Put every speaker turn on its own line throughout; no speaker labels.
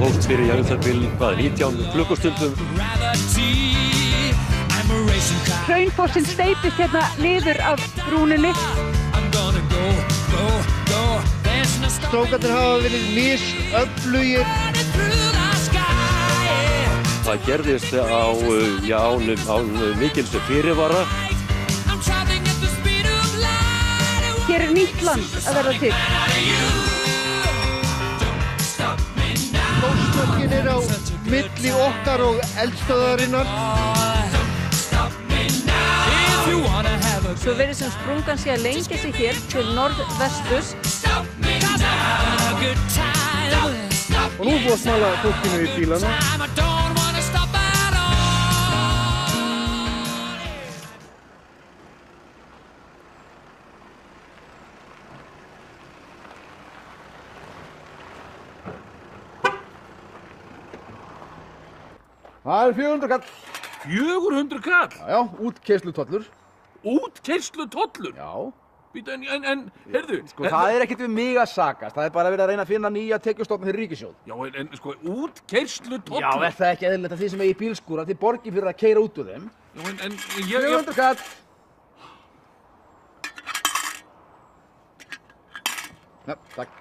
hófst fyrir bil 19 klukkustundum.
Hraunfossinn steypist hérna niður af brúninni.
Strákarnir hafa verið misöflugir.
Það gerðist án mikils fyrirvara.
Hér nýtt land að verða til.
Póstmörkin á milli okkar og eldstöðvarinnar.
Svo verður sem sprungan sé að lengja sig hér til norðvesturs.
Og nú búið að smala fólkinu í bílana. Það 400 kall.
400 kall?
Já, útkeyrsluttollur.
Útkeyrsluttollur?
Já.
Býta, en, heyrðu...
Sko, það ekkert við mig að sakast. Það bara verið að reyna að finna nýja tekjustofna fyrir ríkissjóð.
Já, en sko, útkeyrsluttollur?
Já, það ekki eðlilegt að þið sem eigi bílskúra, þið borgið fyrir að keyra út úr þeim.
Já, en
400 kall. Já, takk.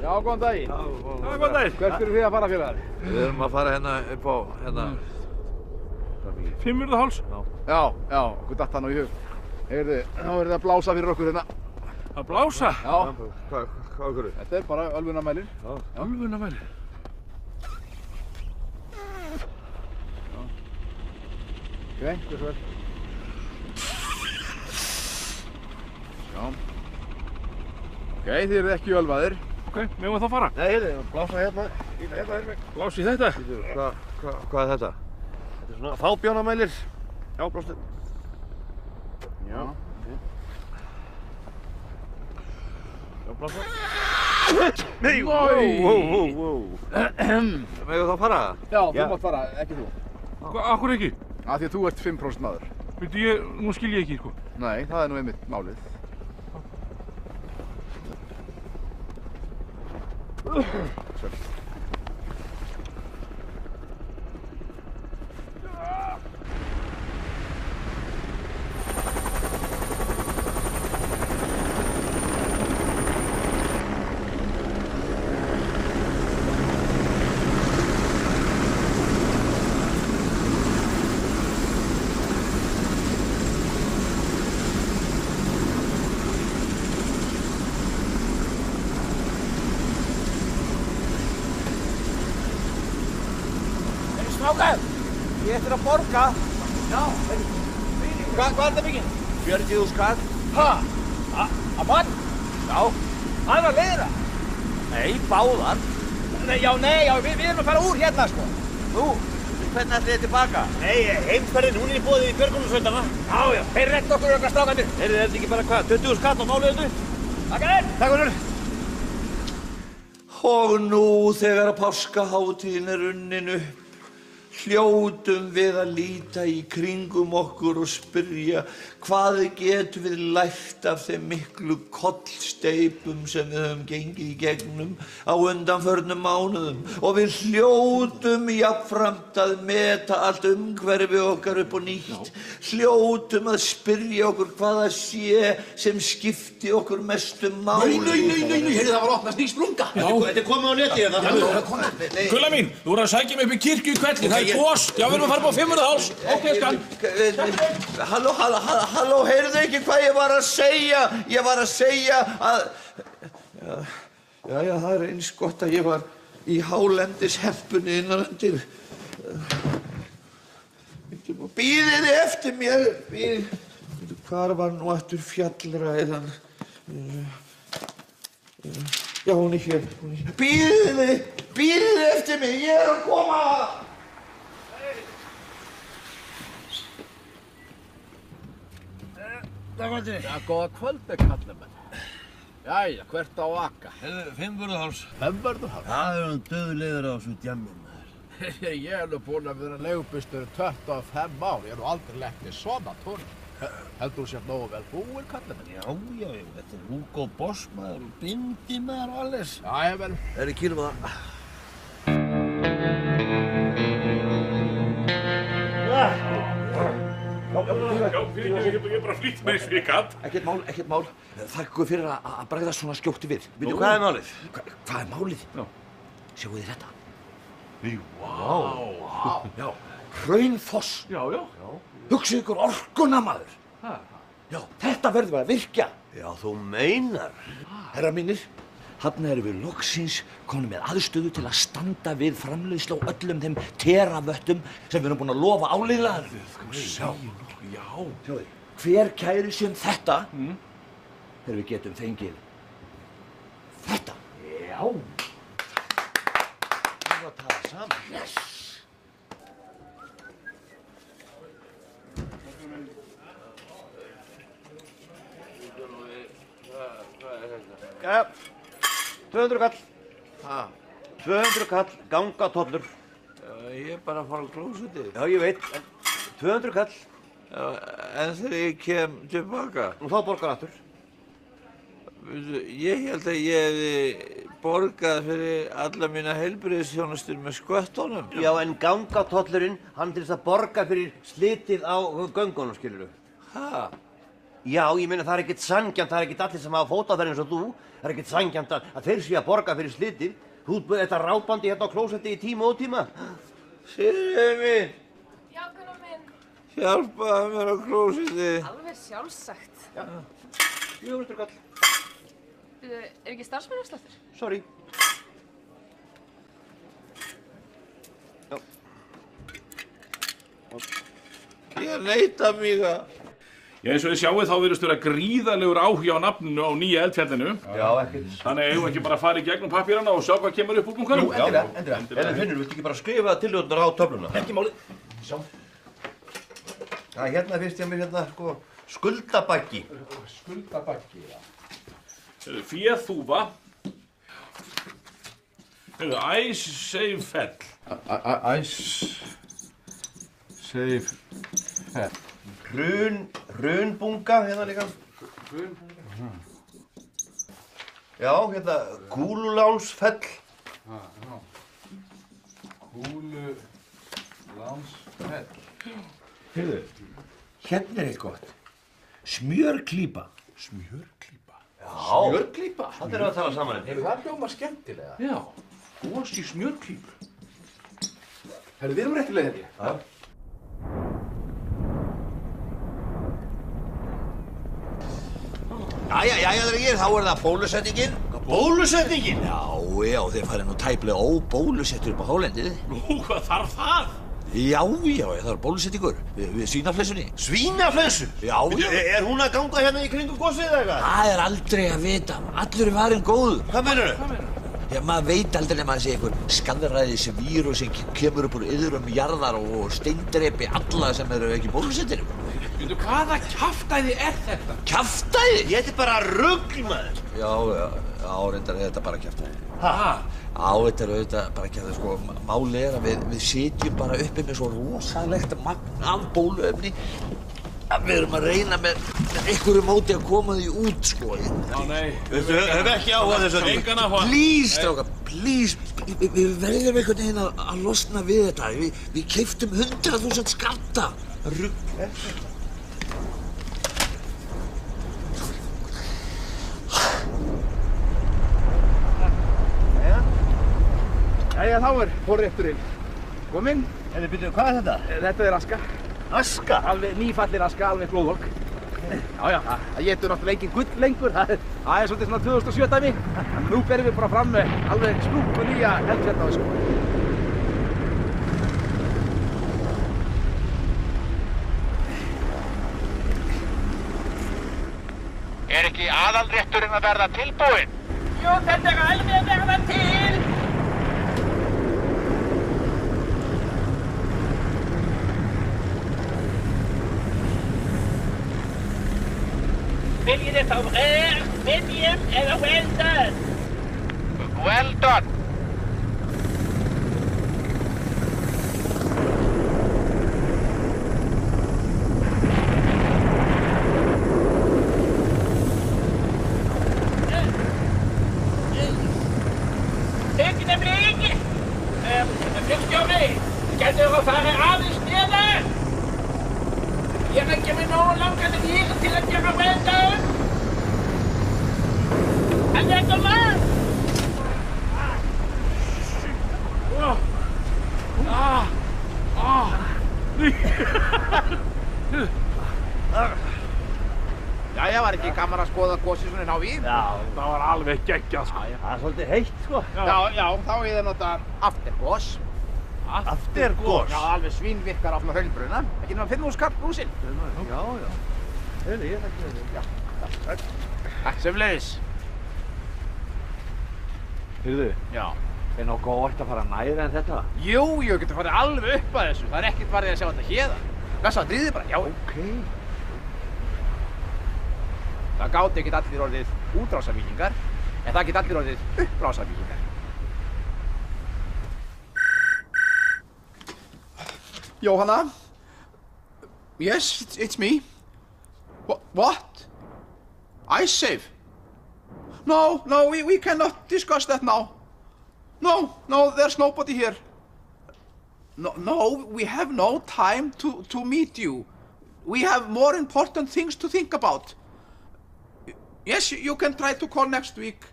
Já, góðan daginn.
Já, góðan daginn.
Hvert eru þið að fara, félagar?
Við erum að fara hérna upp á,
Fimmvörðuháls?
Já, okkur datt það nú í hug. Heyrðu, þá verið að blása fyrir okkur hérna.
Að blása?
Já.
Hvað okkur?
Þetta bara ölvunarmælir.
Já.
Ölvunarmælir?
Já. Ok, hversu vel. Já. Ok, þið eruð ekki ölvaðir.
Ok, megum við þá fara?
Nei, heyrðu, blása hérna.
Blása í þetta?
Hvað er þetta? Þetta er svona fábjánamælir. Já, blástu.
Já.
Já, blása.
Nei,
Wow. Megum þá fara?
Já, þú mátt fara, ekki þú.
Akkur ekki?
Af því að þú ert 5% maður.
Veitu, nú skil ég ekki, sko.
Nei, það er nú einmitt málið. Svel.
Strákar, ég ætla að borga. Já, hvað er þetta mikið?
40.000 kall.
Ha? Að mann?
Já.
Aðra leiðina?
Nei, báðar.
Nei, við erum að fara úr hérna, sko.
Nú, hvernig ætlið þið tilbaka?
Nei, heimsferðin, hún er í boði í björgunarsveitana. Já, þeir rétt okkur okkar strákarnir.
Heyrðu, er þetta ekki bara hvað, 20.000 kall á máliðinu?
Takk að þér. Takk fyrir.
Og nú þegar páskahátíðin er runnin upp, hljótum við að líta í kringum okkur og spyrja hvað getum við lært af þeim miklu kollsteypum sem við höfum gengið í gegnum á undanförnum mánuðum og við hljótum jafnframt að meta allt umhverfi okkar upp á nýtt, hljótum að spyrja okkur hvað það sé sem skipti okkur mestu máli.
Nei, heyrðu, það var opnast ný sprunga. Þetta er komið á netið.
Gulla mín, þú voru að sækja mig upp í kirkju í kvelli. Það er gos. Já, við erum að fara upp á Fimmvörðuháls. Ok, skan.
Halló, heyrðu ekki hvað ég var að segja? Ég var að segja að... Já, það er eins gott að ég var í hálendisheppunni innanundir. Bíðið þið eftir mér. Hvar var nú aftur fjallræðan? Já, hún er hér. Bíðið þið eftir mér. Ég er að koma.
kvöldi.
Já, góða kvöldi, kallið menn. Jæja, hvert á aka?
Fimmvörðuháls.
Fimmvörðuháls?
Það er döðleiður á þessu djammi, maður.
Ég er nú búinn að vera leigubílstjóri 25 ár. Ég er nú aldrei lent í svona tóni. Heldur þú sér nógu vel búinn, kallið menn?
Já, þetta er Hugo Boss, maður, og bindi, maður, og alles.
Jæja, vel.
Kýlum það.
Ég er bara flýtt með því gatt.
Ekkert mál. Þakka ykkur fyrir að bregðast svona skjótt við.
Veitu, hvað er málið?
Hvað er málið?
Já.
Sjáu þið þetta?
Vá.
Já. Hraunfoss.
Já.
Hugsið ykkur orkuna, maður. Já, þetta verður að virkja.
Já, þú meinar.
Herra mínir, þarna erum við loksins komin með aðstöðu til að standa við framleiðslu á öllum þeim teravöttum sem við erum búin að lofa áliðlega.
Já.
Sjáðu, hver kæri sem þetta þegar við getum fengið þetta. Já.
Við erum að tala saman.
Yes.
Jæja, 200 kall. 200 kall, gangatollur.
Ég er bara að fara á klósettið.
Já, ég veit, en 200 kall.
En þegar ég kem tilbaka,
Og þá borgar aftur.
ég held að ég hefði borgað fyrir alla mína heilbrigðisþjónustur með sköttunum.
Já, en gangatollurinn, hann til þess að borga fyrir slitið á göngunum, skilurðu.
Ha?
Já, ég meina það er ekkert sanngjarnt, það er ekkert allir sem hafa fótaferð eins og þú. Það er ekkert sanngjarnt að þeir séu að borga fyrir slitið. Þú ert þetta rápandi hérna á klósetti í tíma og tíma.
Sigríður mín,
Já, Gunnar minn.
hjálpaðu mér á klósettið.
Alveg sjálfsagt.
400 kall.
Er ekki starfsmannasláttur?
Sorry.
Ég neita mig það.
Já, eins og þið sjáið þá virðist vera gríðarlegur áhugi á nafninu á nýja eldfjallinu.
Já, ekkert.
Þannig eigum við ekki bara að fara í gegnum pappírana og sjá hvað kemur upp úr bunkanum.
Endilega. En Finnur, viltu ekki bara skrifa tillögurnar á töfluna? Ekki málið. Sjá. Já, hérna finnst ég mér hérna, sko, skuldabaggi.
Skuldabaggi, já.
Féþúfa. Æsseifell.
Æsseifell.
Hrunbunga, hérna líka. Hrunbunga. Já, hérna, Kúlulánsfell.
Kúlulánsfell.
Heyrðu, hérna er eitt gott. Smjörklípa.
Smjörklípa?
Já.
Smjörklípa?
Það erum við að tala saman.
Heyrðu, það hljómar skemmtilega.
Já, gos í smjörklípu.
Heyrðu, við erum réttilega hérna.
Já.
Jæja, drengir, þá er það bólusetningin.
Bólusetningin?
Já, þeir farið nú tæplega óbólusettur upp á hálendið.
Nú, hvað þarf það?
Já, það er bólusetningur við svínaflensunni.
Svínaflensu?
Já.
Er hún að ganga hérna í kringum gosið eða eitthvað?
Það er aldrei að vita. Allur er varinn góður.
Hvað meinarðu?
Já, maður veit aldrei nema að sé einhver skaðræðis vírus sem kemur upp úr iðrum jarðar og steindrepi alla sem eru ekki bólusettir.
Veitu, hvaða kjaftæði er þetta?
Kjaftæði?
Þetta er bara rugl, maður.
Já, reyndar er þetta bara kjaftæði.
Ha?
Já, þetta er auðvitað bara kjaftæði, sko. Málið er að við sitjum bara uppi með svo rosalegt magn af bóluefni að við erum að reyna með einhverju móti að koma því út, sko.
Já, nei.
Veistu, höfum ekki áhuga þessu.
Engan áhuga.
Please, strákar, please. Við verðum einhvern veginn að losna við þetta. Við keyptum 100.000 skammta. Rugl.
Jæja, þá er forrétturinn kominn.
En byrju, hvað er þetta?
Þetta er aska.
Aska?
Alveg nýfallir aska, alveg glóðvolk. Já, það getur náttúrulega engin gull lengur. Það er svolítið svona 2007 dæmi. En nú berum við bara fram með alveg sprúkku nýja eldfjallaösku.
Er ekki aðalrétturinn að verða tilbúinn? Jú, þetta er alveg að verða til!
Viljið þið fá rare, medium eða well done? Well done. Flugstjóri, getur þú farið aðeins neðar? Ég er ekki með nógu langan vír til að gera well done. En þetta var!
Jæja, var ekki gaman að skoða gosið svona inn á Víð?
Já,
Það var alveg geggjað, sko.
það er svolítið heitt, sko.
Já, þá er það nota aftergos.
Aftergos?
Já, alveg svínvirkar á svona hraunbruna. Ekki nema 5.000 kall brúsinn.
Já. Heyrðu, ég þekki þetta.
Já, takk. Takk sömuleiðis.
Heyrðu,
Já.
er nokkuð óvægt að fara næra en þetta?
Jú, getur farið alveg upp að þessu. Það er ekkert farið að sjá þetta héðan. Blessaðu, dríðið bara, já.
Ok.
Það gátu ekkert allir orðið útrásarvíkingar, en það geta allir orðið upprásarvíkingar. Jóhanna? Yes, it's me. What? Ice save? No, we cannot discuss that now. No, there's nobody here. No, we have no time to meet you. We have more important things to think about. Yes, you can try to call next week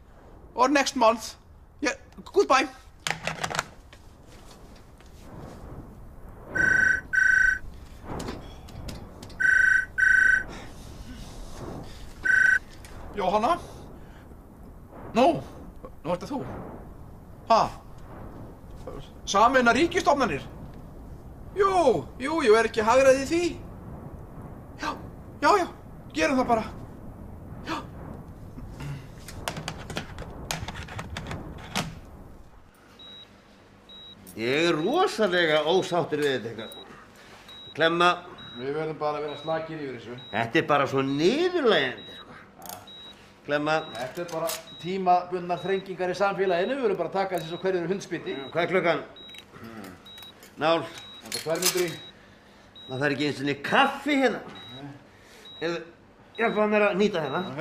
or next month. Yeah, goodbye. Jóhanna? Nú ert það þú? Ha? Sameina ríkisstofnanir? Jú, er ekki hagræði í því? Já, gerum það bara. Já.
Ég er rosalega ósáttur við þetta eitthvað. Klemma.
Við verðum bara að vera slakir yfir þessu.
Þetta er bara svo niðurlægjandi, sko. Klemma.
Þetta er bara tímabundnar þrengingar í samfélaginu. Við verðum bara að taka þessi svo hverju eru hundspiti.
Hvað er klukkan? Nál.
Þetta 2 mínútur í.
Það er ekki eins og niður kaffi hérna. Ég ætla mér að nýta hérna.
Ok.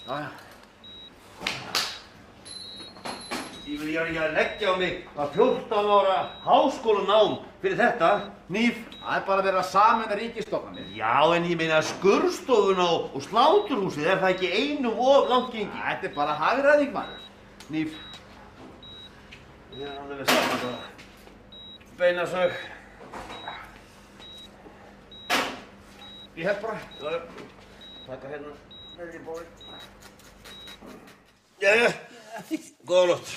Já.
Ég vil ekki að leggja á mig að 14 ára háskólanám fyrir þetta, hníf.
Það er bara verið að sameina ríkisstofnanir.
Já, en ég meina skurðstofuna og sláturhúsið, er það ekki einum of langt gengið?
Þetta er bara hagræðing, maður.
Hníf. Ég er alveg saman það. Beinasög.
Ég held bara.
Taka hérna, í bóri. Jæja, góða nótt.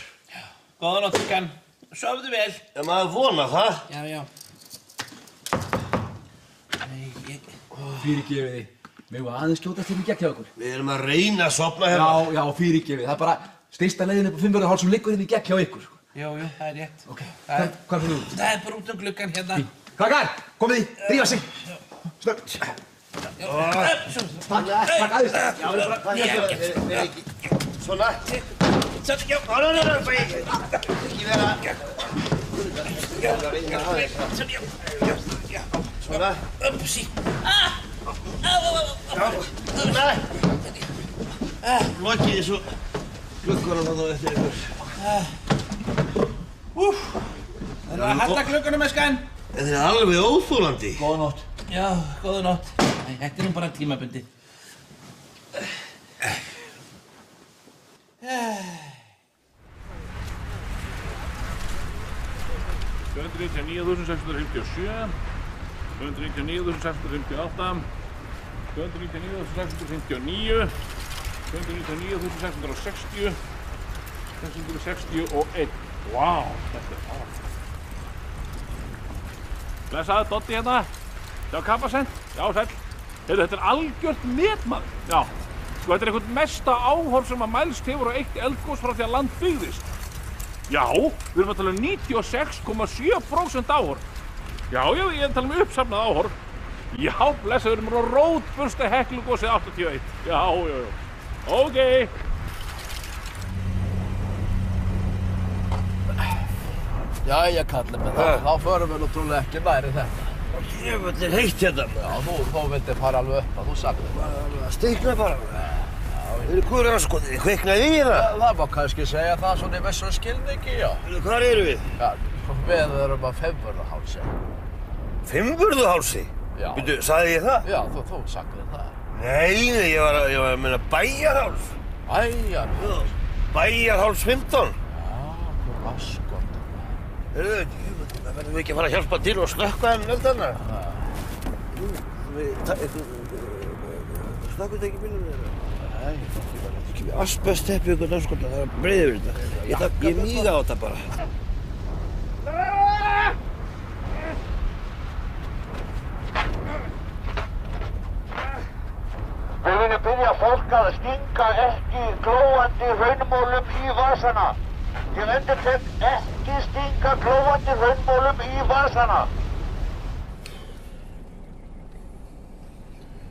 Góða nótt, Skan. Sofðu vel.
Já, maður vona það.
Já.
Fyrirgefið þið. Við varum aðeins skjótast hérna í gegn hjá okkur.
Við erum að reyna að sofna hérna.
Já, fyrirgefið. Það er bara stysta leiðin upp á Fimmvörðuháls sem liggur hérna í gegn hjá ykkur.
Jú, það er rétt.
Ok, hvað fyrir þú?
Það er bara út gluggann hérna.
Krakkar, komið í, rífa sig. Snöggt. Takk aðeins. Já, við erum bara...
Svona.
Já.
Ekki vera. Svona.
Upsi.
Svona. Lokið þessu gluggunum þá eftir ykkur.
Það er að halda gluggunum með Skan.
Þetta er alveg óþolandi.
Góða nótt.
Já, góða nótt. Þetta er nú bara tímabundi.
299.657, 299.658, 299.659, 299.660, 661. Vá, þetta er fara. Blessaði, Doddi hérna. Já, kaffasend. Já, sæll. Heyrðu, þetta er algjört netmaður. Já. Sko, þetta er eitthvað mesta áhorf sem að mælst hefur á eitt eldgos frá því að land byggðist. Já, við erum að tala um 96,7% áhorf. Já, ég er að tala um uppsafnað áhorf. Já, blessa, við erum á rótbursta Heklugosið 81. Já. Ok.
Jæja, kallinn minn, þá förum við nú trúlega ekki næri þetta.
Jöfull er heitt hérna.
Já, þú vildi fara alveg upp að þú sagði það.
Stikna bara. Hvað er það þið kviknaði í það?
Það má kannski segja það svona í vissum skilningi, já.
Hvar erum við?
Já, við erum að Fimmvörðuhálsi.
Fimmvörðuhálsi?
Já.
Býtu, sagði ég það?
Já, þú sagði það.
Nei, ég var að meina Bæjarháls.
Bæjarháls?
Bæjarháls 15.
Já, hvað askot.
Verðum við ekki að fara að hjálpa til og slökkva henni eldana? Slökkvum ekki bílum þeirra? Nei, ég var ekki með asbestteppi ykkur náskotna, það var breiður þetta. Ég míga á þetta bara.
Við viljum byrja fólk að stinga ekki glóandi hraunmólum í vasana. Ég endurtek, ekki stinga glóandi hraunmólum í vasana.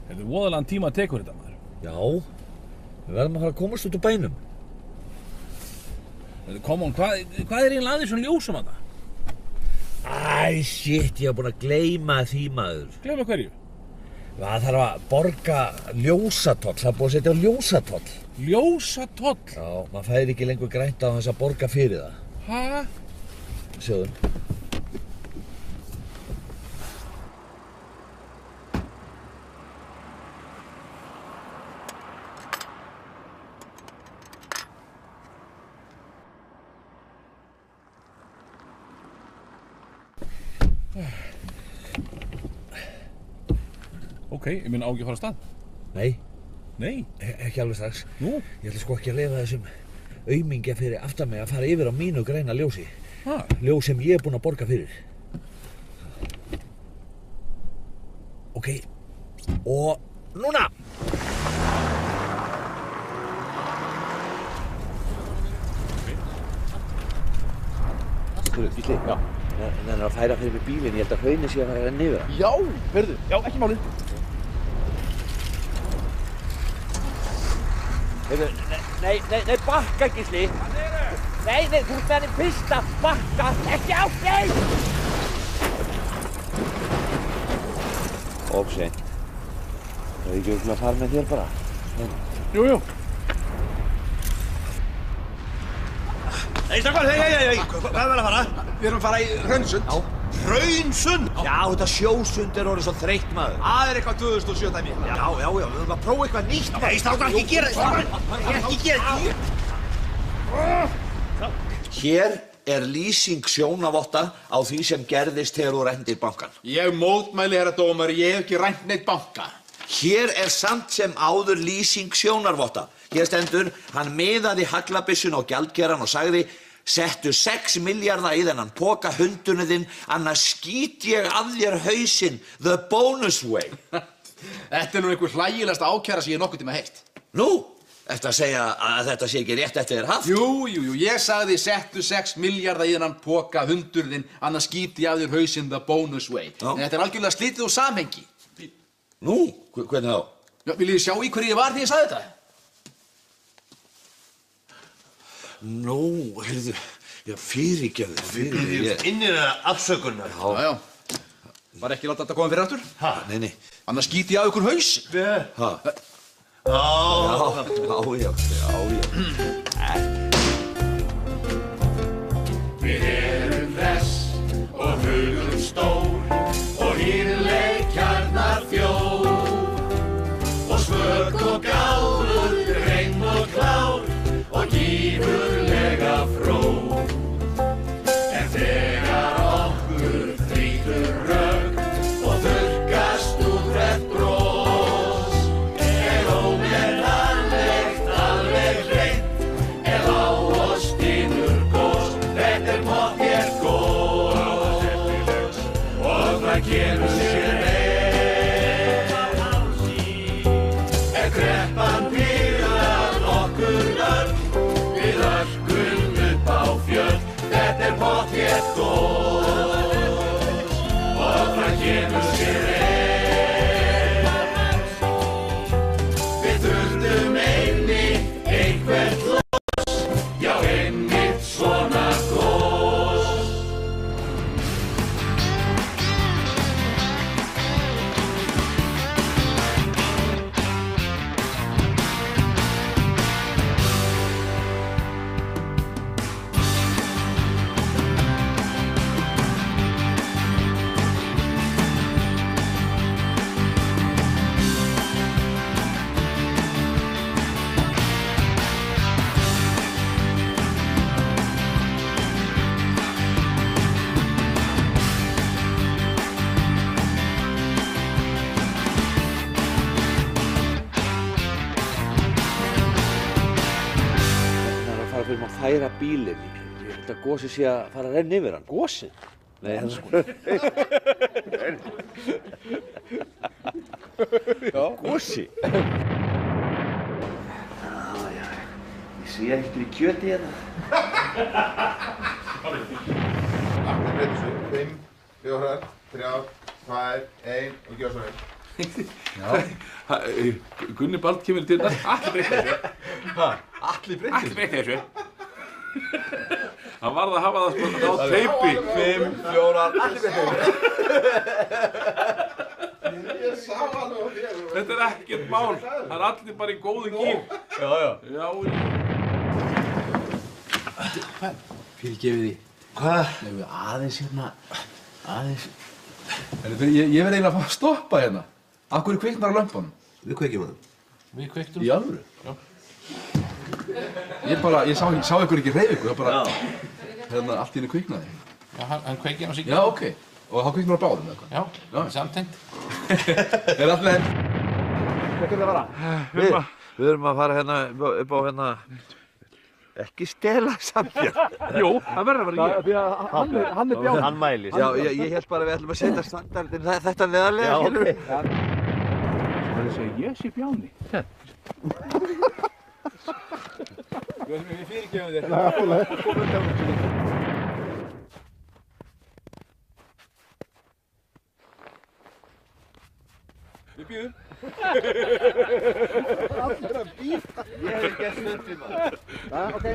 Þetta voðalega tíma tekur þetta, maður.
Já, við verðum að fara að komast út úr bænum.
Come on, hvað er eiginlega að þessum ljósum að það?
Æ, shit, ég var búinn að gleyma því, maður.
Gleyma hverju?
Það þarf að borga ljósatoll, það er búið að setja á ljósatoll.
Ljósatoll?
Já, maður fær ekki lengur grænt á þess að borga fyrir það.
Hæ?
Sjóðum.
Ok, ég minn á ekki að fara af stað.
Nei.
Nei?
Ekki alveg strax.
Nú?
Ég ætla sko ekki að leyfa þessum aumingja fyrir aftan mig að fara yfir á mínu græna ljósi.
Ha?
Ljós sem ég er búinn að borga fyrir. Ok. Og núna! Gísli, já. Það er að færa fyrir mig bílinn, ég held að hraunið sé að fara niður það.
Já, heyrðu, já, ekki málið.
Heyrðu, nei, bakka, Gísli. Nei, þú ert með henni fyrsta, bakka, ekki á þig!
Of seint. Það er ekki að fara með þér bara.
Jú.
Nei, stakkar, hei, hvað er að fara?
Við erum að fara í Hraunsund.
Já. Hraunsund? Já, þetta sjósund er orðið svo þreytt, maður.
Það er eitthvað 2007 dæmi.
Já, við höfum að prófa eitthvað nýtt, maður. Nei, stakkar, ekki gera þetta. Hér er lýsing sjónavotta á því sem gerðist þegar þú rændir bankann.
Ég mótmæli, herra dómari, ég hef ekki rænt neitt banka.
Hér er samt sem áður lýsing sjónarvotta. Hér stendur, hann miðaði haglabyssun á gjaldkeran og sagði: settu 6 milljarða í þennan poka hundunni þinn, annars skýt ég að þér hausinn, the bonus way.
Þetta er nú einhver hlægilegasta ákæra sem ég nokkuð tíma heyrt.
Nú, eftir að segja að þetta sé ekki rétt eftir þér haft?
Jú, ég sagði settu 6 milljarða í þennan poka hundunni þinn, annars skýt ég að þér hausinn, the bonus way.
Já.
En þetta er algjörlega slitið úr samhengi.
Nú, hvernig þá?
Já, viljið þið sjá í hverju ég var þegar ég sagði þetta?
Nú, heyrðu, já, fyrirgefðu.
Innir það afsökunar.
Já. Var ekki láta þetta koma fyrir aftur?
Ha? Nei.
Annars skýt ég að ykkur hausinn.
Ha? Já.
Við erum hress og hugum stór og hýrleikjarnar þjóð og svögg og gáður, hreinn og klár og gífurlega fró. En þegar okkur þrýtur rögg og þurrkast út hvert bros er ómeðanlegt alveg hreint ef á oss stynur gos. Þetta er pottþétt gos og það kemur sér vel er kreppan pyrrað okkur öll við örkum upp á
færa bílinn. Ég held að Gosi sé að fara að renna yfir hann.
Gosi?
Nei, hann sko.
Gosi? Já. Ég sé ekkert í kjöti hérna.
Allir breytir sig. 5, 4, 3, 2, 1 og gjör svo vel.
Gunni Bald kemur til þetta. Allir breytir þessu.
Allir breytir
þessu. Hann varð að hafa það á teipi.
5, 4, allir breytir þessu. Ég sá hann og þér.
Þetta er ekkert mál. Það er allir bara í góðu gír. Já.
Fyrirgefið því.
Hvað?
Nei, við aðeins Ég verð eiginlega að fá að stoppa hérna. Af hverju kviknar á lömpunum?
Við kveikjum það.
Við kveiktum? Í alvöru? Já. Ég sá ykkur ekki hreyfingu, það bara, hérna, allt í henni kviknaði.
Já, hann kveikir á sig.
Já, ok. Og þá kviknar á báðum, eða hvað? Já, samtengt. Er allt með henn? Hvað getur það að vara?
Við erum að fara hérna upp á hérna, ekki stela Sambjörn.
Jú, það verður að vera ég.
Því að hann er bjáninn.
Hann mælist.
Já, ég held bara að við ætlum að setja standardinn þetta neðarlega, skilur við.
Það er að segja ég sé bjáni.
Við fyrirgefum þér. Við býðum. Allir að býða.
Ég hef gert stundum.
Já, ok.